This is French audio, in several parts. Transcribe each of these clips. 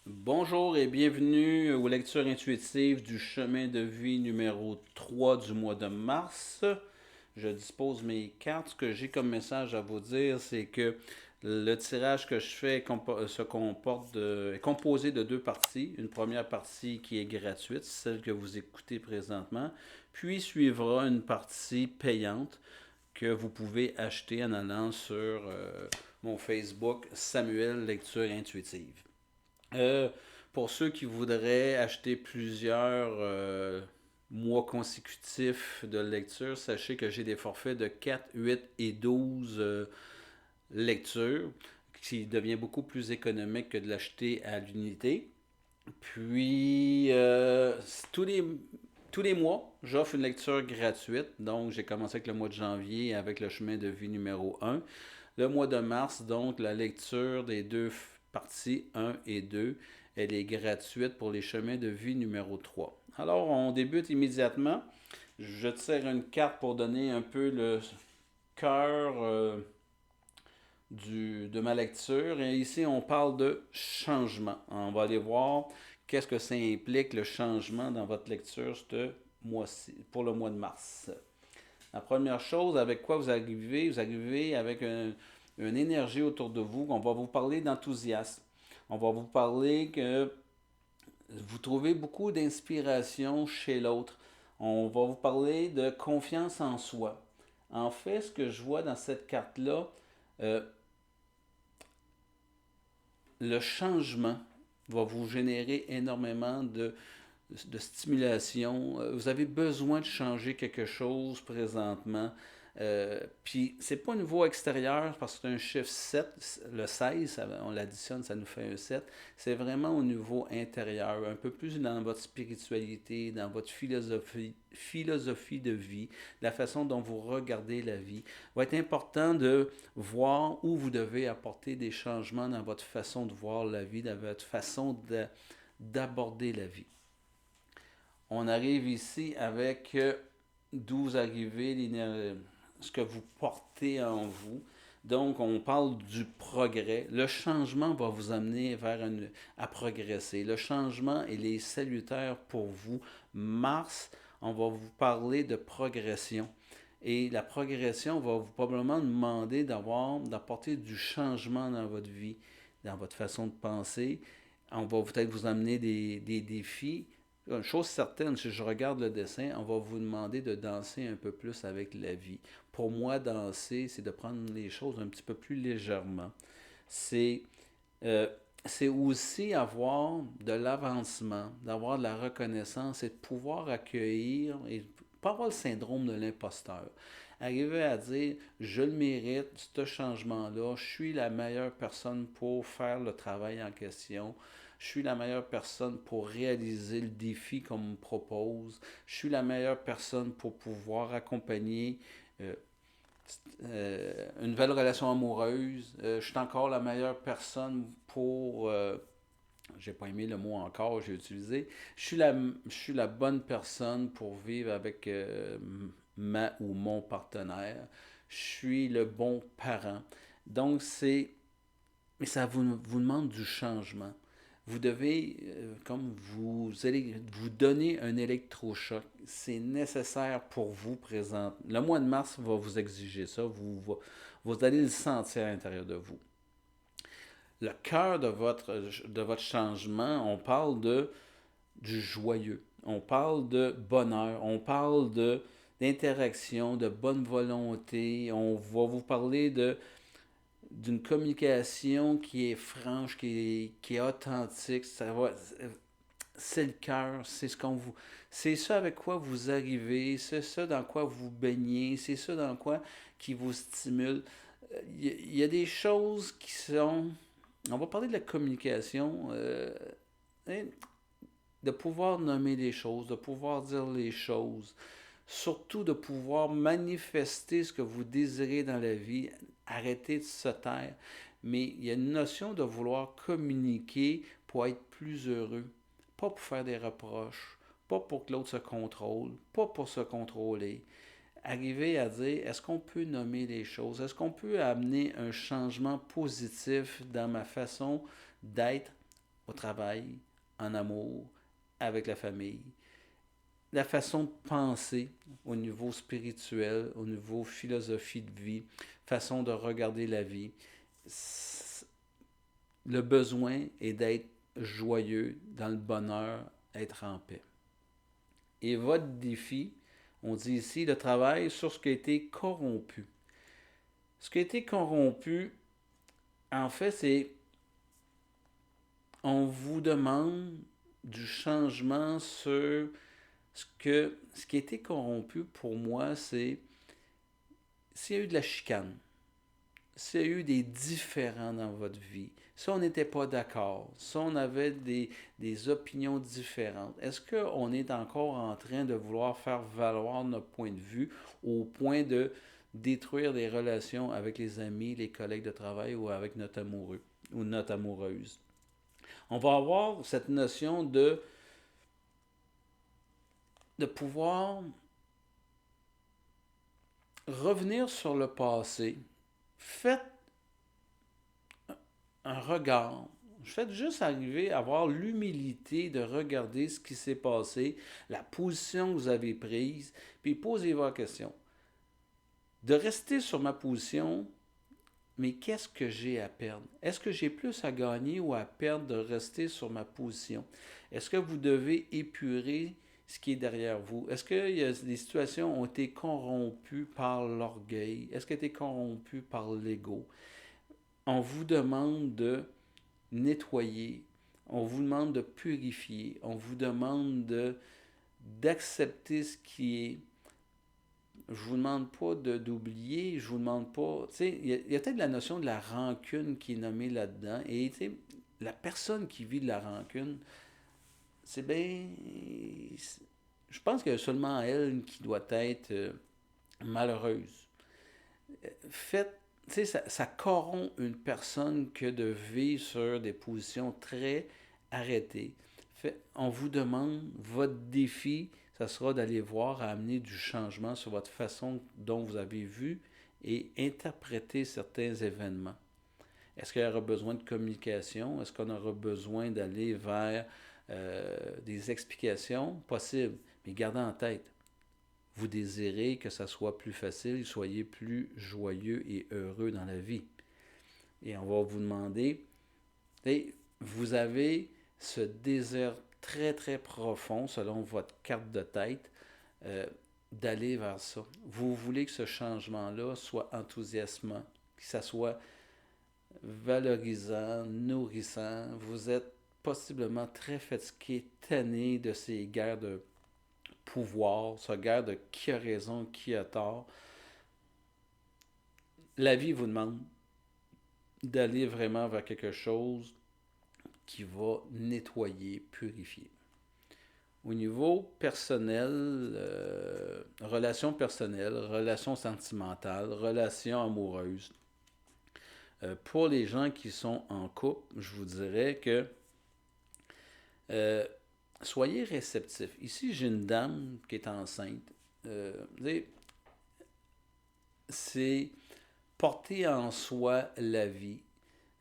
Bonjour et bienvenue aux lectures intuitives du chemin de vie numéro 3 du mois de mars. Je dispose mes cartes. Ce que j'ai comme message à vous dire, c'est que le tirage que je fais est composé de deux parties. Une première partie qui est gratuite, celle que vous écoutez présentement, puis suivra une partie payante que vous pouvez acheter en allant sur mon Facebook Samuel Lecture Intuitive. Euh, pour ceux qui voudraient acheter plusieurs mois consécutifs de lecture, sachez que j'ai des forfaits de 4, 8 et 12 lectures, qui devient beaucoup plus économique que de l'acheter à l'unité. Puis, tous les mois, j'offre une lecture gratuite. Donc, j'ai commencé avec le mois de janvier avec le chemin de vie numéro un. Le mois de mars, donc, la lecture des deux parties un et 2, elle est gratuite pour les chemins de vie numéro 3. Alors, on débute immédiatement. Je tire une carte pour donner un peu le cœur de ma lecture. Et ici, on parle de changement. On va aller voir qu'est-ce que ça implique, le changement dans votre lecture pour le mois de mars. La première chose, avec quoi vous arrivez avec une énergie autour de vous. On va vous parler d'enthousiasme. On va vous parler que vous trouvez beaucoup d'inspiration chez l'autre. On va vous parler de confiance en soi. En fait, ce que je vois dans cette carte-là, euh, le changement va vous générer énormément de stimulation. Vous avez besoin de changer quelque chose présentement. Puis, c'est pas au niveau extérieur parce que c'est un chiffre 7, le 16, on l'additionne, ça nous fait un 7. C'est vraiment au niveau intérieur, un peu plus dans votre spiritualité, dans votre philosophie de vie, la façon dont vous regardez la vie. Il va être important de voir où vous devez apporter des changements dans votre façon de voir la vie, dans votre façon d'aborder la vie. On arrive ici avec d'où vous arrivez, ce que vous portez en vous. Donc, on parle du progrès. Le changement va vous amener à progresser. Le changement, il est salutaire pour vous. Mars, on va vous parler de progression. Et la progression va vous probablement demander d'apporter du changement dans votre vie, dans votre façon de penser. On va peut-être vous amener des défis. Une chose certaine, si je regarde le dessin, on va vous demander de danser un peu plus avec la vie. Pour moi, danser, c'est de prendre les choses un petit peu plus légèrement. C'est euh, c'est aussi avoir de l'avancement, d'avoir de la reconnaissance et de pouvoir accueillir et pas avoir le syndrome de l'imposteur. Arriver à dire, je le mérite, ce changement-là, je suis la meilleure personne pour faire le travail en question, je suis la meilleure personne pour réaliser le défi qu'on me propose, je suis la meilleure personne pour pouvoir accompagner euh, une nouvelle relation amoureuse. Je suis encore la meilleure personne pour. J'ai pas aimé le mot encore, j'ai utilisé. Je suis la bonne personne pour vivre avec ma ou mon partenaire. Je suis le bon parent. Donc, c'est. Mais ça vous demande du changement. Vous devez, comme vous allez vous donner un électrochoc. C'est nécessaire pour vous présent. Le mois de mars va vous exiger ça. Vous allez le sentir à l'intérieur de vous. Le cœur de votre changement, on parle du joyeux. On parle de bonheur. On parle d'interaction, de bonne volonté. On va vous parler d'une communication qui est franche, qui est authentique. C'est le cœur, c'est ce qu'on vous, c'est ça avec quoi vous arrivez, c'est ça dans quoi vous baignez, c'est ça dans quoi qui vous stimule. Il y a des choses qui sont, on va parler de la communication, hein, de pouvoir nommer les choses, de pouvoir dire les choses, surtout de pouvoir manifester ce que vous désirez dans la vie, arrêter de se taire. Mais il y a une notion de vouloir communiquer pour être plus heureux, pas pour faire des reproches, pas pour que l'autre se contrôle, pas pour se contrôler. Arriver à dire, est-ce qu'on peut nommer les choses? Est-ce qu'on peut amener un changement positif dans ma façon d'être au travail, en amour, avec la famille. La façon de penser au niveau spirituel, au niveau philosophie de vie, façon de regarder la vie. Le besoin est d'être joyeux, dans le bonheur, être en paix. Et votre défi, on dit ici, le travail sur ce qui a été corrompu. Ce qui a été corrompu, en fait, c'est on vous demande du changement sur ce qui a été corrompu pour moi, c'est s'il y a eu de la chicane, s'il y a eu des différends dans votre vie, si on n'était pas d'accord, si on avait des opinions différentes, est-ce qu'on est encore en train de vouloir faire valoir notre point de vue au point de détruire des relations avec les amis, les collègues de travail ou avec notre amoureux ou notre amoureuse? On va avoir cette notion de pouvoir revenir sur le passé. Faites un regard. Faites juste arriver à avoir l'humilité de regarder ce qui s'est passé, la position que vous avez prise, puis posez-vous la question. De rester sur ma position, mais qu'est-ce que j'ai à perdre? Est-ce que j'ai plus à gagner ou à perdre de rester sur ma position? Est-ce que vous devez épurer ce qui est derrière vous? Est-ce que des situations ont été corrompues par l'orgueil? Est-ce qu'elles ont été corrompues par l'ego? On vous demande de nettoyer, on vous demande de purifier, on vous demande d'accepter ce qui est. Je vous demande pas d'oublier, je vous demande pas. Tu sais, il y a peut-être la notion de la rancune qui est nommée là-dedans. Et tu sais, la personne qui vit de la rancune, c'est bien. Je pense que seulement elle qui doit être malheureuse. Faites tu sais, ça corrompt une personne que de vivre sur des positions très arrêtées. On vous demande, votre défi, ça sera d'aller voir, à amener du changement sur votre façon dont vous avez vu et interpréter certains événements. Est-ce qu'il y aura besoin de communication? Est-ce qu'on aura besoin d'aller vers des explications? Possible. Mais gardez en tête, vous désirez que ça soit plus facile, soyez plus joyeux et heureux dans la vie. Et on va vous demander, vous avez ce désir très très profond, selon votre carte de tête, d'aller vers ça. Vous voulez que ce changement-là soit enthousiasmant, que ça soit valorisant, nourrissant. Vous êtes possiblement très fatigué, tanné de ces guerres de pouvoir, cette guerre de qui a raison, qui a tort. La vie vous demande d'aller vraiment vers quelque chose qui va nettoyer, purifier. Au niveau personnel, relations personnelles, relations sentimentales, relations amoureuses, pour les gens qui sont en couple, je vous dirais que soyez réceptifs. Ici, j'ai une dame qui est enceinte. C'est porter en soi la vie.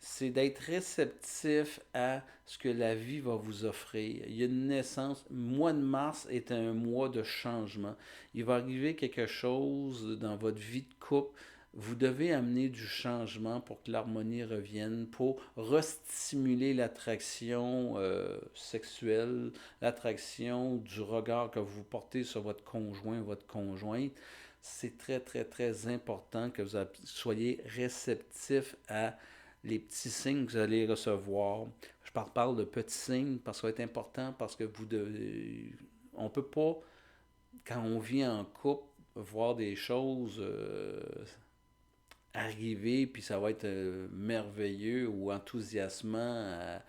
C'est d'être réceptif à ce que la vie va vous offrir. Il y a une naissance. Le mois de mars est un mois de changement. Il va arriver quelque chose dans votre vie de couple. Vous devez amener du changement pour que l'harmonie revienne, pour restimuler l'attraction sexuelle, l'attraction du regard que vous portez sur votre conjoint, votre conjointe. C'est très, très, très important que vous soyez réceptif à les petits signes que vous allez recevoir. Je parle de petits signes parce que ça va être important parce que vous devez. On ne peut pas, quand on vit en couple, voir des choses arriver, puis ça va être merveilleux ou enthousiasmant.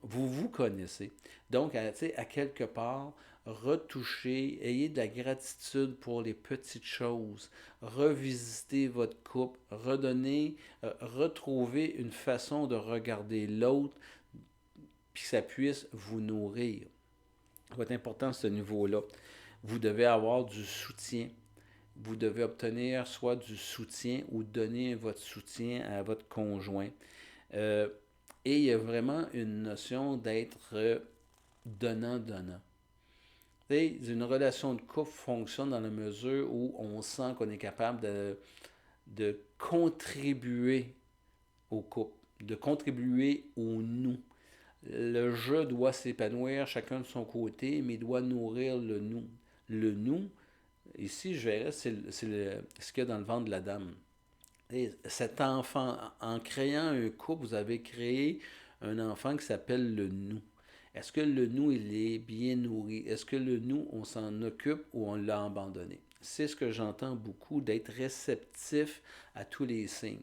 Vous vous connaissez. Donc, à quelque part, retoucher, ayez de la gratitude pour les petites choses, revisiter votre couple, redonner, retrouver une façon de regarder l'autre, puis que ça puisse vous nourrir. Ça va être important à ce niveau-là. Vous devez avoir du soutien. Vous devez obtenir soit du soutien ou donner votre soutien à votre conjoint. Et il y a vraiment une notion d'être donnant-donnant. Une relation de couple fonctionne dans la mesure où on sent qu'on est capable de contribuer au couple, de contribuer au nous. Le je doit s'épanouir chacun de son côté, mais doit nourrir le nous. Le nous, ici, je verrais, ce qu'il y a dans le ventre de la dame. Et cet enfant, en créant un couple, vous avez créé un enfant qui s'appelle le nous. Est-ce que le nous, il est bien nourri? Est-ce que le nous, on s'en occupe ou on l'a abandonné? C'est ce que j'entends beaucoup, d'être réceptif à tous les signes.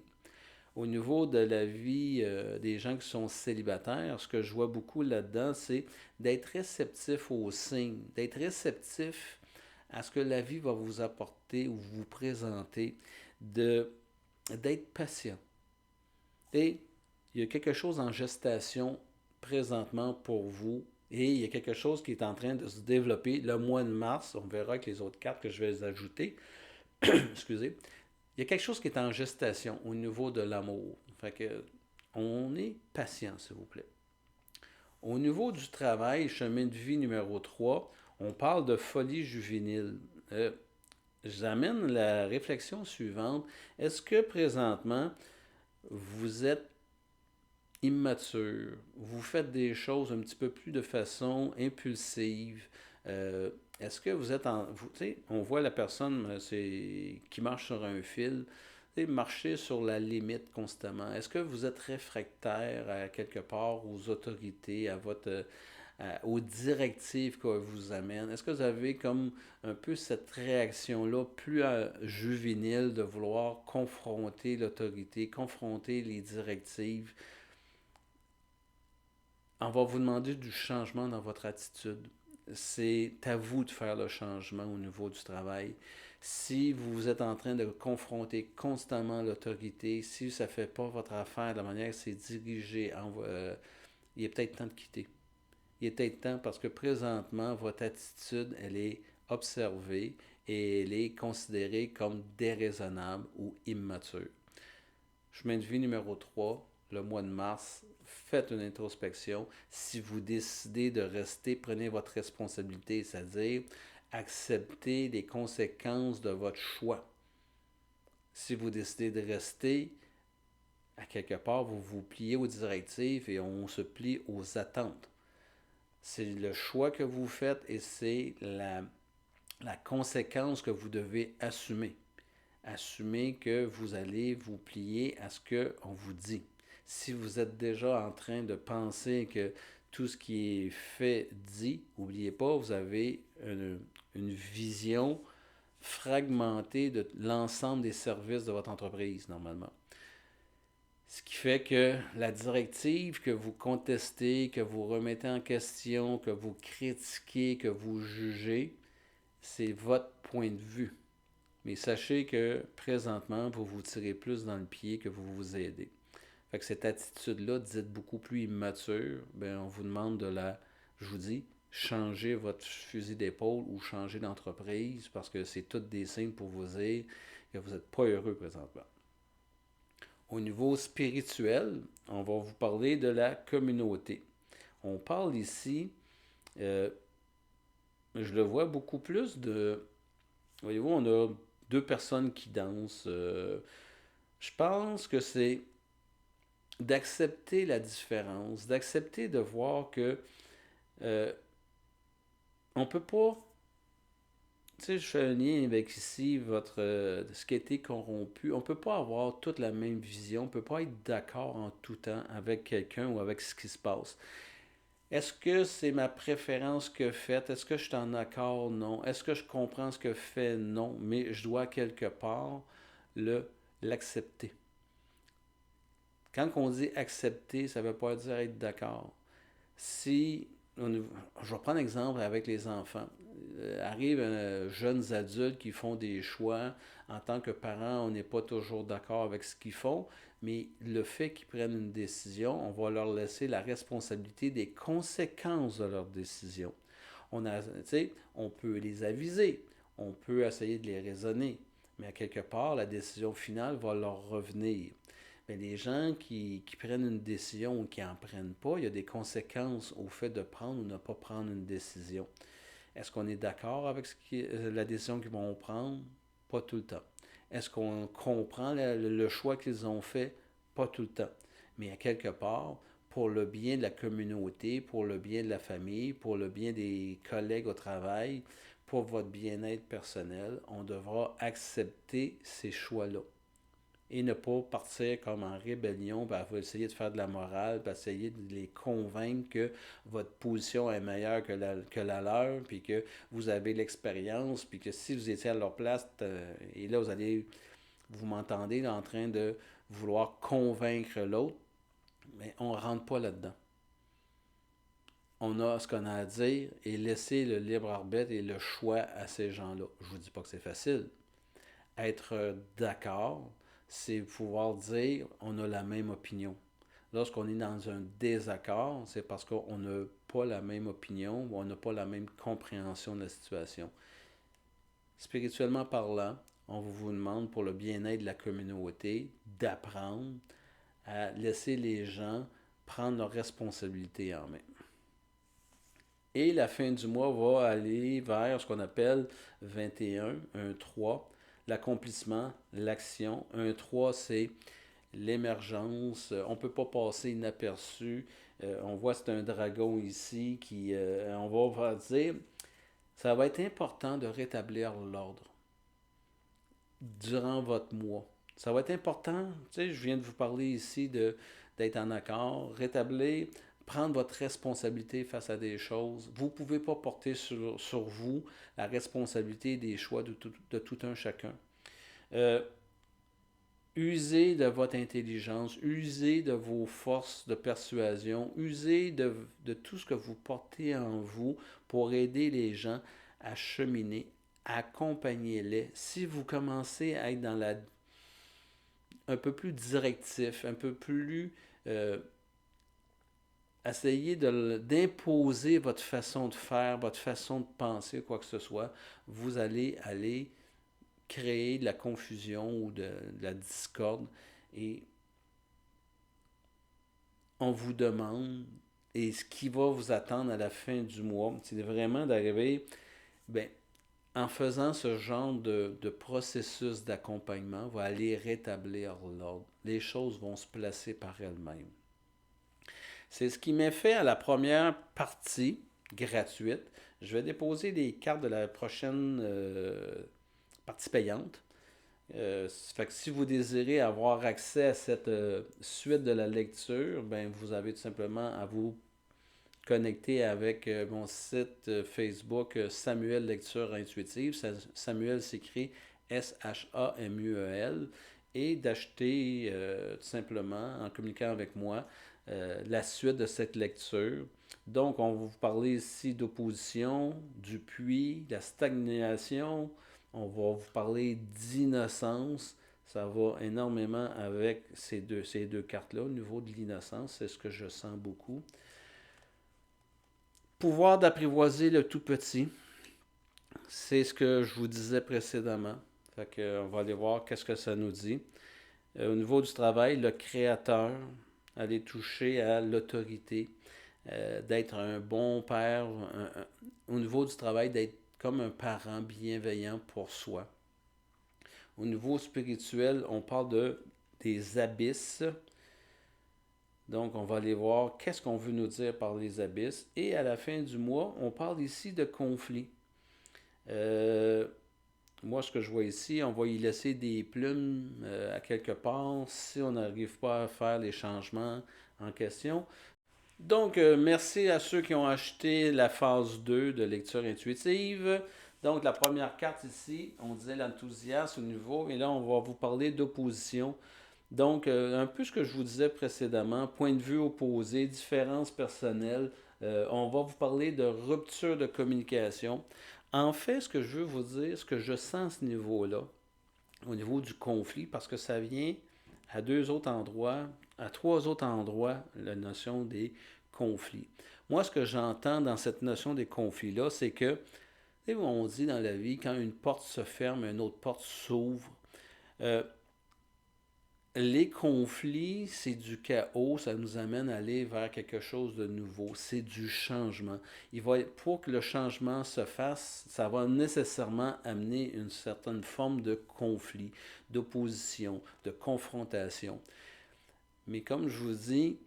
Au niveau de la vie des gens qui sont célibataires, ce que je vois beaucoup là-dedans, c'est d'être réceptif aux signes, d'être réceptif à ce que la vie va vous apporter ou vous présenter, d'être patient. Et il y a quelque chose en gestation présentement pour vous et il y a quelque chose qui est en train de se développer le mois de mars. On verra avec les autres cartes que je vais les ajouter. Excusez. Il y a quelque chose qui est en gestation au niveau de l'amour. Fait que on est patient, s'il vous plaît. Au niveau du travail, chemin de vie numéro 3, on parle de folie juvénile. J'amène la réflexion suivante. Est-ce que présentement, vous êtes immature, vous faites des choses un petit peu plus de façon impulsive? Est-ce que vous êtes en... on voit la personne qui marche sur un fil, marcher sur la limite constamment. Est-ce que vous êtes réfractaire à quelque part aux autorités, aux directives qu'elle vous amène? Est-ce que vous avez comme un peu cette réaction-là plus juvénile de vouloir confronter l'autorité, confronter les directives? On va vous demander du changement dans votre attitude. C'est à vous de faire le changement au niveau du travail. Si vous êtes en train de confronter constamment l'autorité, si ça ne fait pas votre affaire de la manière que c'est dirigé, il est peut-être temps de quitter. Il est peut-être temps parce que présentement, votre attitude, elle est observée et elle est considérée comme déraisonnable ou immature. Chemin de vie numéro 3, le mois de mars, faites une introspection. Si vous décidez de rester, prenez votre responsabilité, c'est-à-dire acceptez les conséquences de votre choix. Si vous décidez de rester, à quelque part, vous vous pliez aux directives et on se plie aux attentes. C'est le choix que vous faites et c'est la conséquence que vous devez assumer. Assumez que vous allez vous plier à ce qu'on vous dit. Si vous êtes déjà en train de penser que tout ce qui est fait dit, n'oubliez pas, vous avez une vision fragmentée de l'ensemble des services de votre entreprise, normalement. Ce qui fait que la directive que vous contestez, que vous remettez en question, que vous critiquez, que vous jugez, c'est votre point de vue. Mais sachez que présentement, vous vous tirez plus dans le pied que vous vous aidez. Fait que cette attitude-là, dite beaucoup plus immature, on vous demande je vous dis, changer votre fusil d'épaule ou changer d'entreprise parce que c'est tous des signes pour vous dire que vous n'êtes pas heureux présentement. Au niveau spirituel, on va vous parler de la communauté. On parle ici, je le vois beaucoup plus de... Voyez-vous, on a deux personnes qui dansent. Je pense que c'est d'accepter la différence, d'accepter de voir que on peut pas... Tu sais, je fais un lien avec ici ce qui a été corrompu. On peut pas avoir toute la même vision. On peut pas être d'accord en tout temps avec quelqu'un ou avec ce qui se passe. Est-ce que c'est ma préférence que fait? Est-ce que je suis en accord? Non. Est-ce que je comprends ce que fait? Non. Mais je dois quelque part l'accepter. Quand on dit accepter, ça ne veut pas dire être d'accord. Je vais prendre un exemple avec les enfants. Arrivent jeunes adultes qui font des choix. En tant que parents, on n'est pas toujours d'accord avec ce qu'ils font, mais le fait qu'ils prennent une décision, on va leur laisser la responsabilité des conséquences de leur décision. On peut les aviser, on peut essayer de les raisonner, mais à quelque part, la décision finale va leur revenir. bien, les gens qui prennent une décision ou qui n'en prennent pas, il y a des conséquences au fait de prendre ou ne pas prendre une décision. Est-ce qu'on est d'accord avec la décision qu'ils vont prendre? Pas tout le temps. Est-ce qu'on comprend le choix qu'ils ont fait? Pas tout le temps. Mais à quelque part, pour le bien de la communauté, pour le bien de la famille, pour le bien des collègues au travail, pour votre bien-être personnel, on devra accepter ces choix-là et ne pas partir comme en rébellion, ben, essayer de faire de la morale, ben, essayer de les convaincre que votre position est meilleure que la leur, puis que vous avez l'expérience, puis que si vous étiez à leur place, et là vous allez, vous m'entendez là, en train de vouloir convaincre l'autre, mais on ne rentre pas là-dedans. On a ce qu'on a à dire et laisser le libre arbitre et le choix à ces gens-là. Je ne vous dis pas que c'est facile. Être d'accord, c'est pouvoir dire on a la même opinion. Lorsqu'on est dans un désaccord, c'est parce qu'on n'a pas la même opinion ou on n'a pas la même compréhension de la situation. Spirituellement parlant, on vous demande pour le bien-être de la communauté d'apprendre à laisser les gens prendre leurs responsabilités en main. Et la fin du mois va aller vers ce qu'on appelle 21, un 3, l'accomplissement, l'action. Un 3, c'est l'émergence. On ne peut pas passer inaperçu. On voit c'est un dragon ici qui, on va dire, ça va être important de rétablir l'ordre durant votre mois. Ça va être important, tu sais, je viens de vous parler ici d'être en accord, rétablir, prendre votre responsabilité face à des choses. Vous ne pouvez pas porter sur vous la responsabilité des choix de tout un chacun. Euh, Usez de votre intelligence, usez de vos forces de persuasion, usez de tout ce que vous portez en vous pour aider les gens à cheminer, accompagnez-les. Si vous commencez à être dans un peu plus directif, un peu plus essayez d'imposer votre façon de faire, votre façon de penser, quoi que ce soit, vous allez aller créer de la confusion ou de la discorde et on vous demande, et ce qui va vous attendre à la fin du mois, c'est vraiment d'arriver, ben, en faisant ce genre de processus d'accompagnement, va aller rétablir l'ordre. Les choses vont se placer par elles-mêmes. C'est ce qui m'est fait à la première partie gratuite. Je vais déposer les cartes de la prochaine partie payante. Ça fait que si vous désirez avoir accès à cette suite de la lecture, ben vous avez tout simplement à vous connecter avec mon site Facebook Samuel Lecture Intuitive. Samuel s'écrit Samuel et d'acheter tout simplement en communiquant avec moi la suite de cette lecture. Donc, on va vous parler ici d'opposition, du puits, la stagnation. On va vous parler d'innocence. Ça va énormément avec ces deux cartes-là. Au niveau de l'innocence, c'est ce que je sens beaucoup. Pouvoir d'apprivoiser le tout petit, c'est ce que je vous disais précédemment. Fait que, on va aller voir qu'est-ce que ça nous dit. Au niveau du travail, le créateur, aller toucher à l'autorité, d'être un bon père, au niveau du travail, d'être comme un parent bienveillant pour soi. Au niveau spirituel, on parle des abysses. Donc, on va aller voir qu'est-ce qu'on veut nous dire par les abysses. Et à la fin du mois, on parle ici de conflit. Moi, ce que je vois ici, on va y laisser des plumes à quelque part si on n'arrive pas à faire les changements en question. Donc, merci à ceux qui ont acheté la phase 2 de lecture intuitive. Donc, la première carte ici, on disait l'enthousiasme au niveau, et là, on va vous parler d'opposition. Donc, un peu ce que je vous disais précédemment, point de vue opposé, différences personnelles. On va vous parler de rupture de communication. En fait, ce que je veux vous dire, ce que je sens à ce niveau-là, au niveau du conflit, parce que ça vient à trois autres endroits, la notion des conflits. Moi, ce que j'entends dans cette notion des conflits-là, c'est que, on dit dans la vie, quand une porte se ferme, une autre porte s'ouvre. les conflits, c'est du chaos, ça nous amène à aller vers quelque chose de nouveau, c'est du changement. Pour que le changement se fasse, ça va nécessairement amener une certaine forme de conflit, d'opposition, de confrontation. Mais comme je vous dis,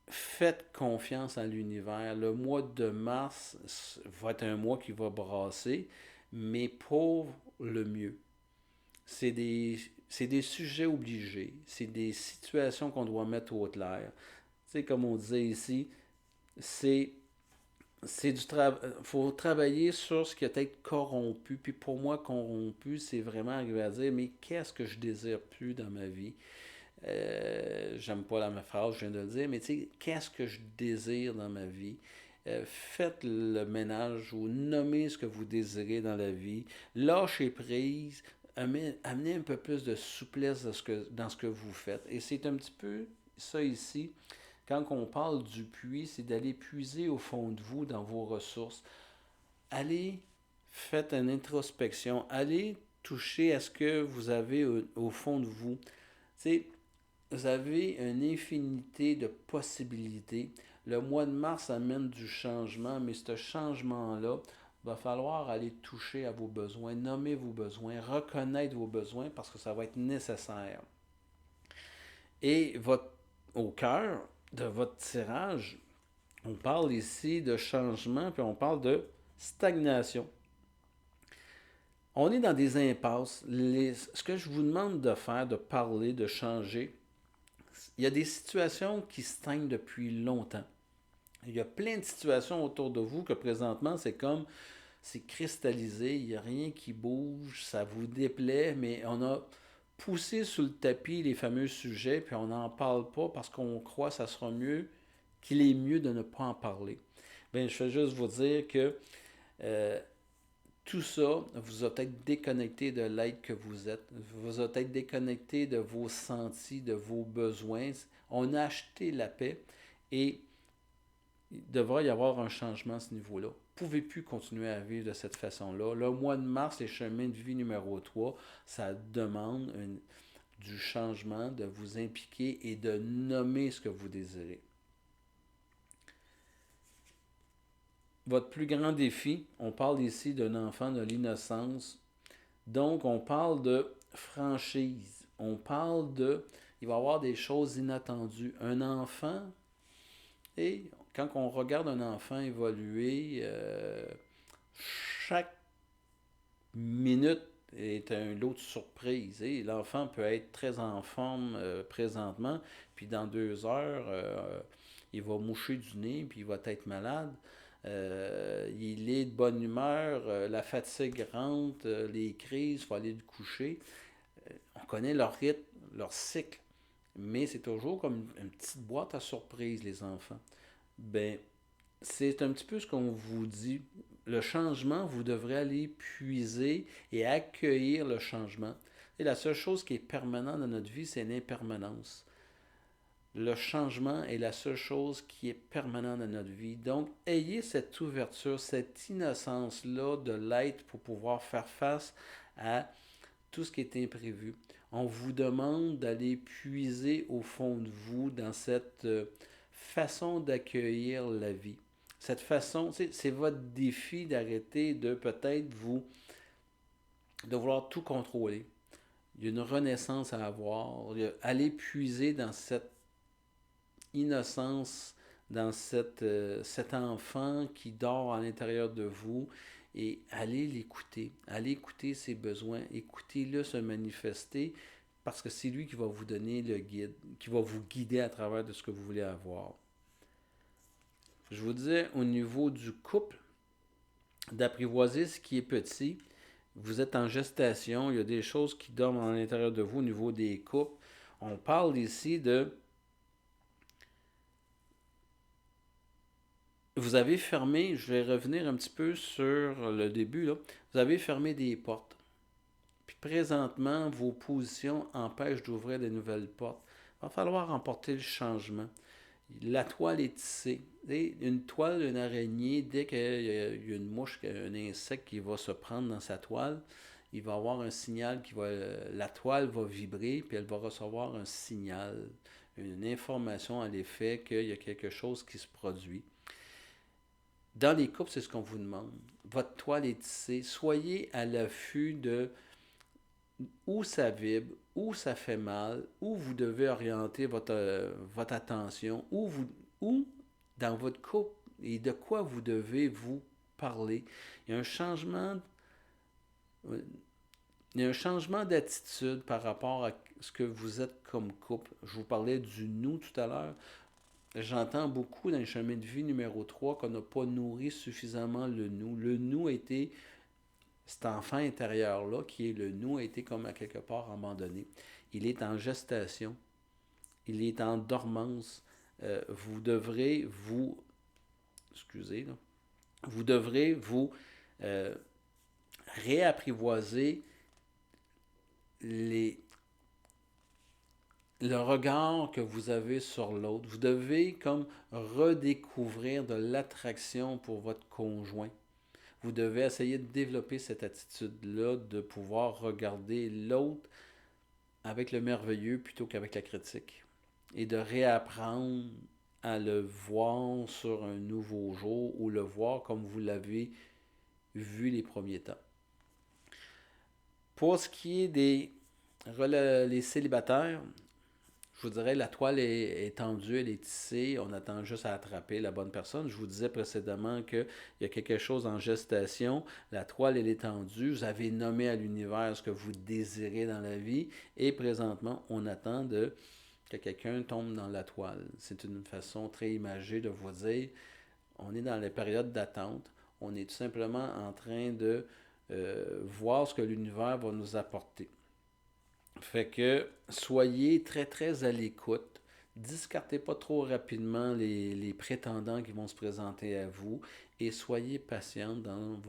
faites confiance à l'univers. Le mois de mars va être un mois qui va brasser, mais pour le mieux. C'est des, c'est des sujets obligés, c'est des situations qu'on doit mettre au clair. Tu sais, comme on disait ici, c'est faut travailler sur ce qui a été corrompu. Puis pour moi, corrompu, c'est vraiment arriver à dire, mais qu'est-ce que je désire plus dans ma vie? J'aime pas la phrase, je viens de le dire, mais tu sais, qu'est-ce que je désire dans ma vie? Faites le ménage ou nommez ce que vous désirez dans la vie. Lâchez prise. Amenez un peu plus de souplesse dans ce que vous faites. Et c'est un petit peu ça ici. Quand on parle du puits, c'est d'aller puiser au fond de vous, dans vos ressources. Allez, faites une introspection. Allez toucher à ce que vous avez au fond de vous. Tu sais, vous avez une infinité de possibilités. Le mois de mars amène du changement, mais ce changement-là, va falloir aller toucher à vos besoins, nommer vos besoins, reconnaître vos besoins parce que ça va être nécessaire. Et au cœur de votre tirage, on parle ici de changement, puis on parle de stagnation. On est dans des impasses. Ce que je vous demande de faire, de parler, de changer, il y a des situations qui stagnent depuis longtemps. Il y a plein de situations autour de vous que présentement, c'est cristallisé, il n'y a rien qui bouge, ça vous déplaît, mais on a poussé sous le tapis les fameux sujets, puis on n'en parle pas parce qu'on croit que ça sera mieux, qu'il est mieux de ne pas en parler. Bien, je vais juste vous dire que euh, tout ça vous a peut-être déconnecté de l'être que vous êtes, vous a peut-être déconnecté de vos sentis, de vos besoins. On a acheté la paix et il devrait y avoir un changement à ce niveau-là. Vous ne pouvez plus continuer à vivre de cette façon-là. Le mois de mars, les chemins de vie numéro 3, ça demande du changement, de vous impliquer et de nommer ce que vous désirez. Votre plus grand défi, on parle ici d'un enfant de l'innocence. Donc, on parle de franchise. On parle de... Il va y avoir des choses inattendues. Un enfant, et quand on regarde un enfant évoluer, chaque minute est un lot de surprise. L'enfant peut être très en forme présentement, puis dans 2 heures, il va moucher du nez, puis il va être malade. Il est de bonne humeur, la fatigue rentre, les crises, il faut aller le coucher. On connaît leur rythme, leur cycle, mais c'est toujours comme une petite boîte à surprise, les enfants. Ben, c'est un petit peu ce qu'on vous dit. Le changement, vous devrez aller puiser et accueillir le changement. Et la seule chose qui est permanente dans notre vie, c'est l'impermanence. Le changement est la seule chose qui est permanente dans notre vie. Donc, ayez cette ouverture, cette innocence-là de l'être pour pouvoir faire face à tout ce qui est imprévu. On vous demande d'aller puiser au fond de vous dans cette façon d'accueillir la vie. Cette façon, c'est votre défi d'arrêter de peut-être de vouloir tout contrôler. Il y a une renaissance à avoir. Aller puiser dans cette innocence, dans cet enfant qui dort à l'intérieur de vous et allez l'écouter. Allez écouter ses besoins. Écoutez-le se manifester parce que c'est lui qui va vous donner le guide, qui va vous guider à travers de ce que vous voulez avoir. Je vous disais, au niveau du couple, d'apprivoiser ce qui est petit. Vous êtes en gestation, il y a des choses qui dorment à l'intérieur de vous au niveau des couples. On parle ici de... Vous avez fermé, je vais revenir un petit peu sur le début, là. Vous avez fermé des portes. Puis présentement, vos positions empêchent d'ouvrir de nouvelles portes. Il va falloir emporter le changement. La toile est tissée. Une toile, une araignée, dès qu'il y a une mouche, un insecte qui va se prendre dans sa toile, il va y avoir un signal la toile va vibrer, puis elle va recevoir un signal, une information à l'effet qu'il y a quelque chose qui se produit. Dans les couples, c'est ce qu'on vous demande. Votre toile est tissée. Soyez à l'affût de où ça vibre, où ça fait mal, où vous devez orienter votre attention, où dans votre couple et de quoi vous devez vous parler. Il y a un changement, il y a un changement d'attitude par rapport à ce que vous êtes comme couple. Je vous parlais du nous tout à l'heure. J'entends beaucoup dans le chemin de vie numéro 3 qu'on n'a pas nourri suffisamment le nous. Le nous a été, cet enfant intérieur-là, qui est le nous, a été comme à quelque part abandonné. Il est en gestation, il est en dormance. Vous devrez vous, excusez, là, vous devrez vous euh, réapprivoiser les, le regard que vous avez sur l'autre. Vous devez comme redécouvrir de l'attraction pour votre conjoint. Vous devez essayer de développer cette attitude-là, de pouvoir regarder l'autre avec le merveilleux plutôt qu'avec la critique. Et de réapprendre à le voir sur un nouveau jour ou le voir comme vous l'avez vu les premiers temps. Pour ce qui est des les célibataires, je vous dirais, la toile est tendue, elle est tissée, on attend juste à attraper la bonne personne. Je vous disais précédemment qu'il y a quelque chose en gestation, la toile elle est tendue, vous avez nommé à l'univers ce que vous désirez dans la vie, et présentement, on attend que quelqu'un tombe dans la toile. C'est une façon très imagée de vous dire, on est dans la période d'attente, on est tout simplement en train de voir ce que l'univers va nous apporter. Fait que soyez très très à l'écoute. Discartez pas trop rapidement les prétendants qui vont se présenter à vous et soyez patient dans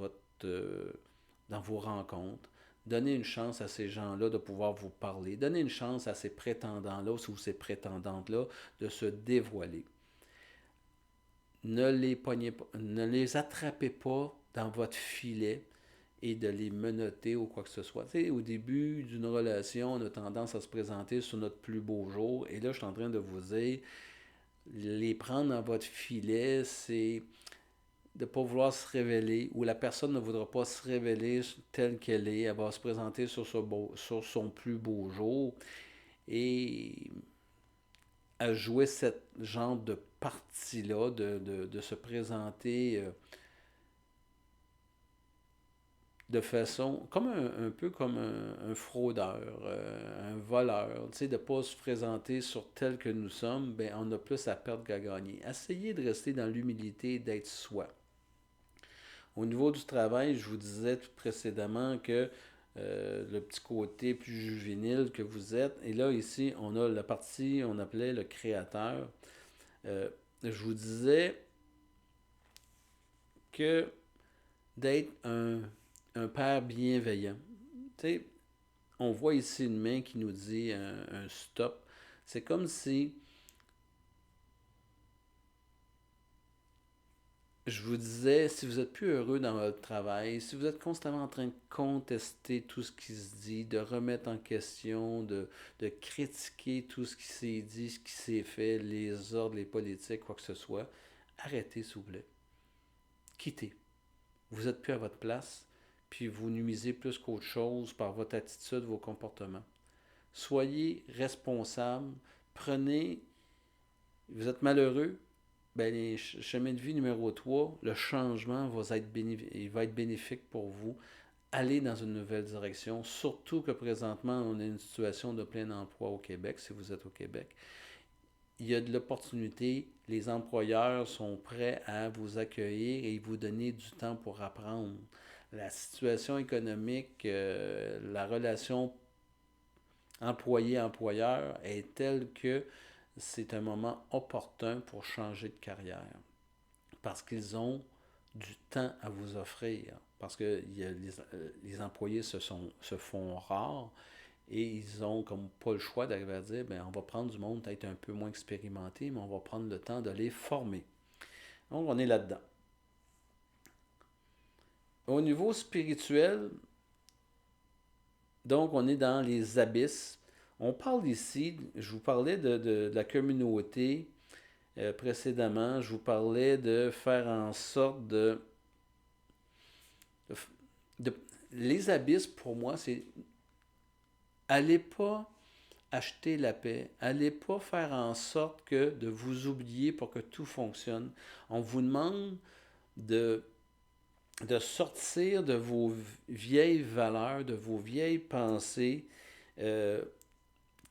vos rencontres. Donnez une chance à ces gens-là de pouvoir vous parler. Donnez une chance à ces prétendants-là ou ces prétendantes-là de se dévoiler. Ne les attrapez pas dans votre filet et de les menotter ou quoi que ce soit. Tu sais, au début d'une relation, on a tendance à se présenter sur notre plus beau jour. Et là, je suis en train de vous dire, les prendre dans votre filet, c'est de ne pas vouloir se révéler, ou la personne ne voudra pas se révéler telle qu'elle est. Elle va se présenter sur son plus beau jour. Et à jouer ce genre de partie-là, de se présenter de façon, comme un peu comme un fraudeur, un voleur, tu sais, de ne pas se présenter sur tel que nous sommes, ben on a plus à perdre qu'à gagner. Essayez de rester dans l'humilité et d'être soi. Au niveau du travail, je vous disais tout précédemment que le petit côté plus juvénile que vous êtes, et là ici, on a la partie, on appelait le créateur. Je vous disais que d'être un père bienveillant. Tu sais, on voit ici une main qui nous dit un stop. C'est comme si je vous disais, si vous êtes plus heureux dans votre travail, si vous êtes constamment en train de contester tout ce qui se dit, de remettre en question, de critiquer tout ce qui s'est dit, ce qui s'est fait, les ordres, les politiques, quoi que ce soit, arrêtez s'il vous plaît. Quittez. Vous n'êtes plus à votre place, puis vous nuisez plus qu'autre chose par votre attitude, vos comportements. Soyez responsable, prenez, vous êtes malheureux, ben les chemins de vie numéro 3, le changement il va être bénéfique pour vous. Allez dans une nouvelle direction, surtout que présentement, on a une situation de plein emploi au Québec, si vous êtes au Québec. Il y a de l'opportunité, les employeurs sont prêts à vous accueillir et vous donner du temps pour apprendre. La situation économique, la relation employé-employeur est telle que c'est un moment opportun pour changer de carrière parce qu'ils ont du temps à vous offrir. Parce que les employés se font rares et ils ont comme pas le choix d'arriver à dire ben, on va prendre du monde peut-être un peu moins expérimenté, mais on va prendre le temps de les former. Donc on est là-dedans. Au niveau spirituel, Donc, on est dans les abysses. On parle ici, je vous parlais de la communauté précédemment, je vous parlais de faire en sorte de, de- les abysses, pour moi, c'est allez pas acheter la paix. Allez pas faire en sorte que de vous oublier pour que tout fonctionne. On vous demande de, de sortir de vos vieilles valeurs, de vos vieilles pensées euh,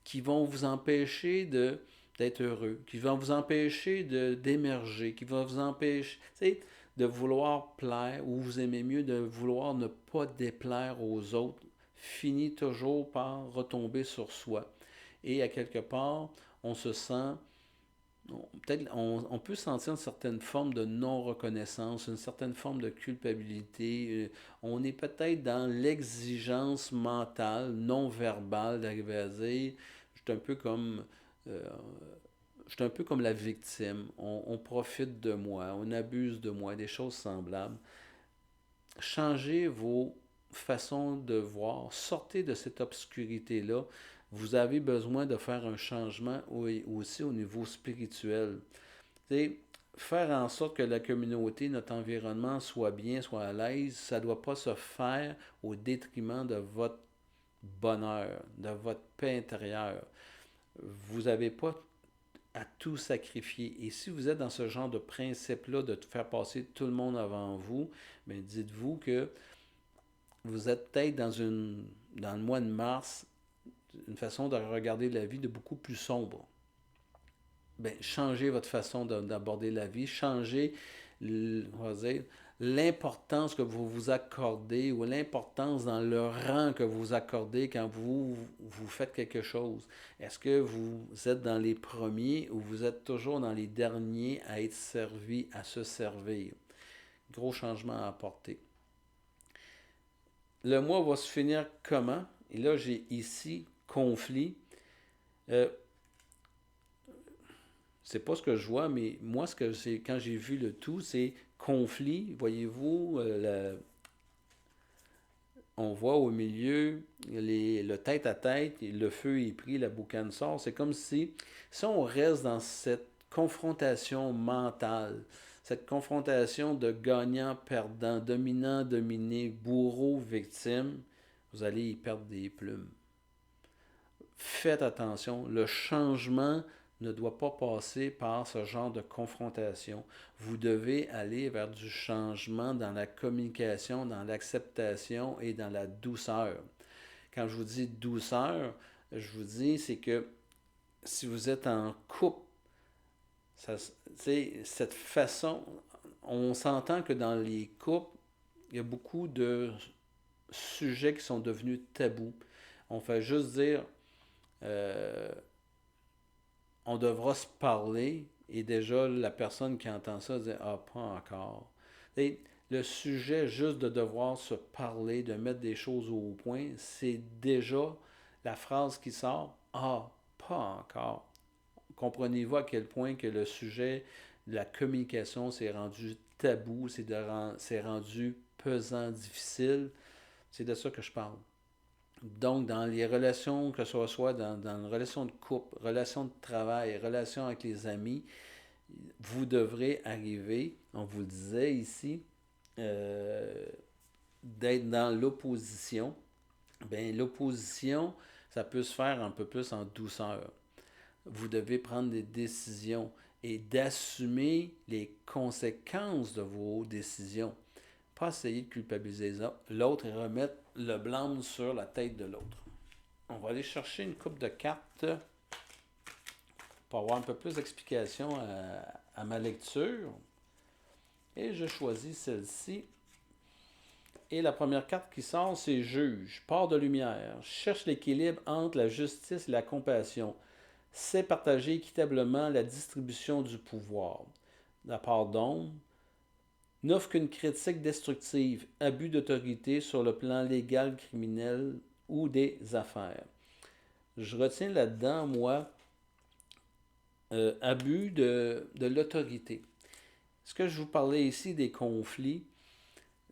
qui vont vous empêcher d'être heureux, qui vont vous empêcher d'émerger, qui vont vous empêcher de vouloir plaire ou vous aimez mieux de vouloir ne pas déplaire aux autres, finit toujours par retomber sur soi. Et à quelque part, on se sent, peut-être, on peut sentir une certaine forme de non-reconnaissance, une certaine forme de culpabilité. On est peut-être dans l'exigence mentale, non-verbale, d'arriver à dire, je suis un peu comme, euh, je suis un peu comme la victime. On profite de moi, on abuse de moi, des choses semblables. Changez vos façons de voir, sortez de cette obscurité-là. Vous avez besoin de faire un changement aussi au niveau spirituel. T'sais, faire en sorte que la communauté, notre environnement soit bien, soit à l'aise, ça ne doit pas se faire au détriment de votre bonheur, de votre paix intérieure. Vous n'avez pas à tout sacrifier. Et si vous êtes dans ce genre de principe-là de faire passer tout le monde avant vous, bien dites-vous que vous êtes peut-être dans le mois de mars, une façon de regarder la vie de beaucoup plus sombre. Ben, changez votre façon d'aborder la vie, changez, on va dire, l'importance que vous vous accordez ou l'importance dans le rang que vous accordez quand vous faites quelque chose. Est-ce que vous êtes dans les premiers ou vous êtes toujours dans les derniers à être servis, à se servir? Gros changement à apporter. Le mois va se finir comment? Et là, j'ai ici conflit. Euh, c'est pas ce que je vois, mais moi, ce que c'est quand j'ai vu le tout, c'est conflit. Voyez-vous, on voit au milieu le tête à tête, et le feu est pris, la boucane sort. C'est comme si on reste dans cette confrontation mentale, cette confrontation de gagnant-perdant, dominant-dominé, bourreau-victime, vous allez y perdre des plumes. Faites attention, le changement ne doit pas passer par ce genre de confrontation. Vous devez aller vers du changement dans la communication, dans l'acceptation et dans la douceur. Quand je vous dis douceur, je vous dis c'est que si vous êtes en couple, ça, cette façon, on s'entend que dans les couples, il y a beaucoup de sujets qui sont devenus tabous. On fait juste dire euh, on devra se parler et déjà la personne qui entend ça dit ah pas encore. Et le sujet juste de devoir se parler, de mettre des choses au point, c'est déjà la phrase qui sort ah pas encore. Comprenez-vous à quel point que le sujet de la communication s'est rendu tabou, c'est rendu pesant, difficile. C'est de ça que je parle. Donc, dans les relations, que ce soit dans une relation de couple, relation de travail, relation avec les amis, vous devrez arriver, on vous le disait ici, euh, d'être dans l'opposition. Bien, l'opposition, ça peut se faire un peu plus en douceur. Vous devez prendre des décisions et d'assumer les conséquences de vos décisions. Pas essayer de culpabiliser l'autre et remettre le blâme sur la tête de l'autre. On va aller chercher une coupe de cartes pour avoir un peu plus d'explication à ma lecture. Et je choisis celle-ci. Et la première carte qui sort, c'est Juge, part de lumière, cherche l'équilibre entre la justice et la compassion, sait partager équitablement la distribution du pouvoir. La part d'ombre n'offre qu'une critique destructive, abus d'autorité sur le plan légal, criminel ou des affaires. Je retiens là-dedans, moi, abus de l'autorité. Ce que je vous parlais ici des conflits,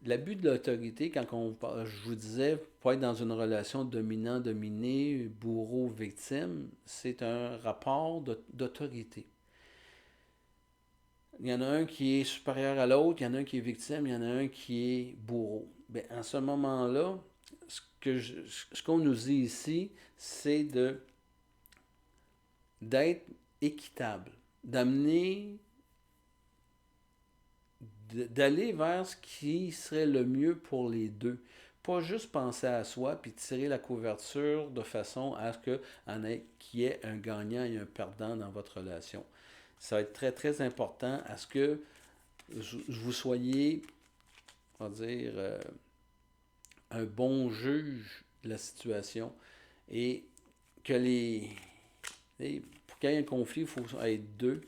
L'abus de l'autorité, je vous disais, pour être dans une relation dominant-dominé, bourreau-victime, c'est un rapport d'autorité. Il y en a un qui est supérieur à l'autre, il y en a un qui est victime, il y en a un qui est bourreau. Bien, à ce moment-là, ce qu'on nous dit ici, c'est d'être équitable, d'amener, d'aller vers ce qui serait le mieux pour les deux. Pas juste penser à soi puis tirer la couverture de façon à ce qu'il y ait un gagnant et un perdant dans votre relation. Ça va être très, très important à ce que vous soyez, on va dire, un bon juge de la situation et que pour qu'il y ait un conflit, il faut être deux.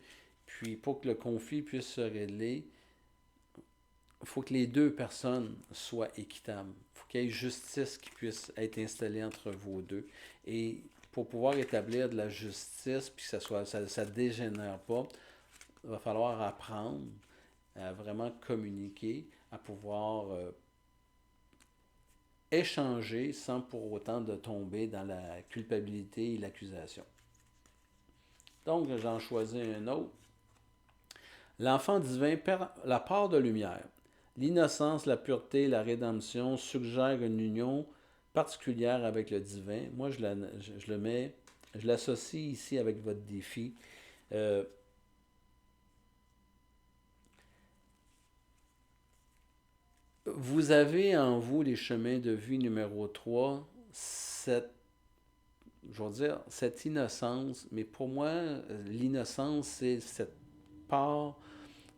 Puis pour que le conflit puisse se régler, il faut que les deux personnes soient équitables. Il faut qu'il y ait justice qui puisse être installée entre vous deux. Et pour pouvoir établir de la justice, puis que ça ne dégénère pas, il va falloir apprendre à vraiment communiquer, à pouvoir échanger sans pour autant de tomber dans la culpabilité et l'accusation. Donc, j'en choisis un autre. L'enfant divin perd la part de lumière. L'innocence, la pureté, la rédemption suggèrent une union particulière avec le divin. Moi, je l'associe ici avec votre défi. Vous avez en vous les chemins de vie numéro 3, je veux dire, cette innocence, mais pour moi, l'innocence, c'est cette part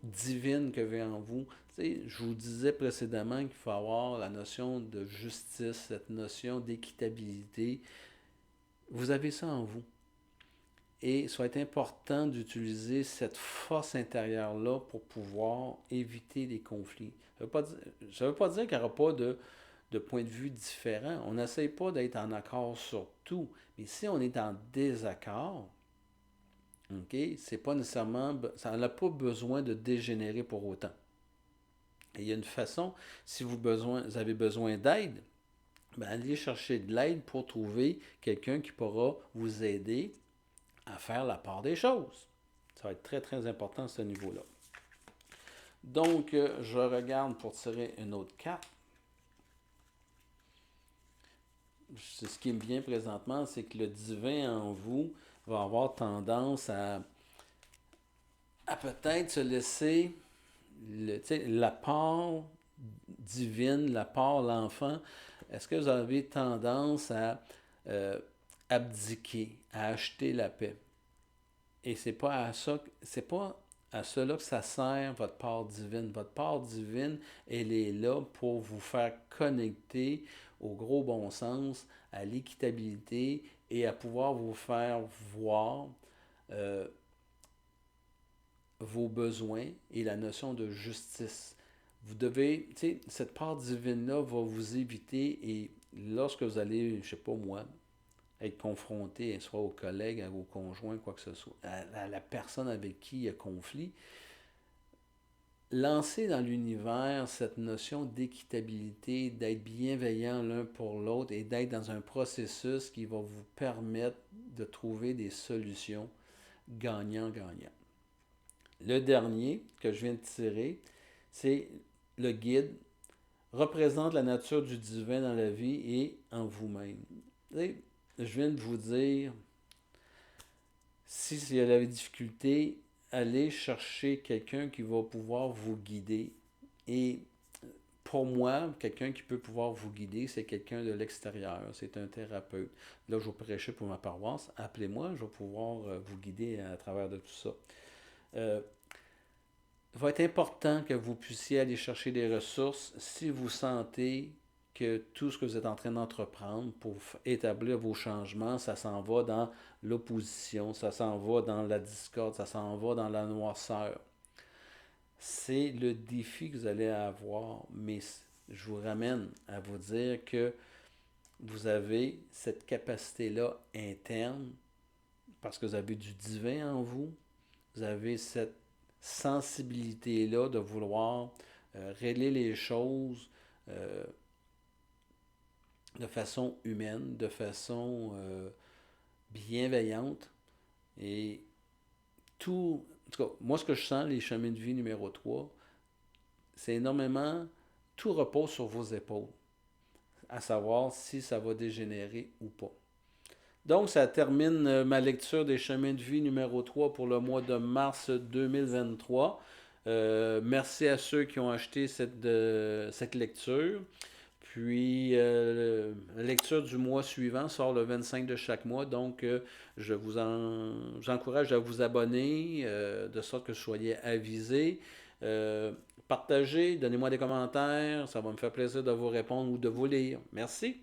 divine que vit en vous. Tu sais, je vous disais précédemment qu'il faut avoir la notion de justice, cette notion d'équitabilité. Vous avez ça en vous. Et ça va être important d'utiliser cette force intérieure-là pour pouvoir éviter les conflits. Ça ne veut pas dire qu'il n'y aura pas de points de vue différents. On n'essaye pas d'être en accord sur tout. Mais si on est en désaccord, OK, c'est pas nécessairement, ça n'a pas besoin de dégénérer pour autant. Et il y a une façon, si vous avez besoin d'aide, ben allez chercher de l'aide pour trouver quelqu'un qui pourra vous aider à faire la part des choses. Ça va être très, très important à ce niveau-là. Donc, je regarde pour tirer une autre carte. Ce qui me vient présentement, c'est que le divin en vous va avoir tendance à peut-être se laisser la part divine, la part l'enfant. Est-ce que vous avez tendance à abdiquer, à acheter la paix? Et c'est pas à cela que ça sert votre part divine. Votre part divine, elle est là pour vous faire connecter au gros bon sens, à l'équitabilité et à pouvoir vous faire voir vos besoins et la notion de justice. Vous devez, tu sais, cette part divine-là va vous éviter et lorsque vous allez, je ne sais pas moi, être confronté, soit aux collègues, à vos conjoints, quoi que ce soit, à la personne avec qui il y a conflit, lancer dans l'univers cette notion d'équitabilité, d'être bienveillant l'un pour l'autre et d'être dans un processus qui va vous permettre de trouver des solutions gagnant-gagnant. Le dernier que je viens de tirer, c'est le guide, représente la nature du divin dans la vie et en vous-même. Et je viens de vous dire, si il y a la difficulté, allez chercher quelqu'un qui va pouvoir vous guider. Et pour moi, quelqu'un qui peut pouvoir vous guider, c'est quelqu'un de l'extérieur. C'est un thérapeute. Là, je vais prêcher pour ma paroisse. Appelez-moi, je vais pouvoir vous guider à travers de tout ça. Il va être important que vous puissiez aller chercher des ressources si vous sentez que tout ce que vous êtes en train d'entreprendre pour établir vos changements, ça s'en va dans l'opposition, ça s'en va dans la discorde, ça s'en va dans la noirceur. C'est le défi que vous allez avoir, mais je vous ramène à vous dire que vous avez cette capacité-là interne parce que vous avez du divin en vous, vous avez cette sensibilité-là de vouloir régler les choses euh, de façon humaine, de façon bienveillante. Et tout, en tout cas, moi, ce que je sens, les chemins de vie numéro 3, c'est énormément, tout repose sur vos épaules, à savoir si ça va dégénérer ou pas. Donc, ça termine ma lecture des chemins de vie numéro 3 pour le mois de mars 2023. Merci à ceux qui ont acheté cette lecture. Puis, la lecture du mois suivant sort le 25 de chaque mois. Donc, j'encourage à vous abonner, de sorte que vous soyez avisés. Euh, Partagez, donnez-moi des commentaires. Ça va me faire plaisir de vous répondre ou de vous lire. Merci.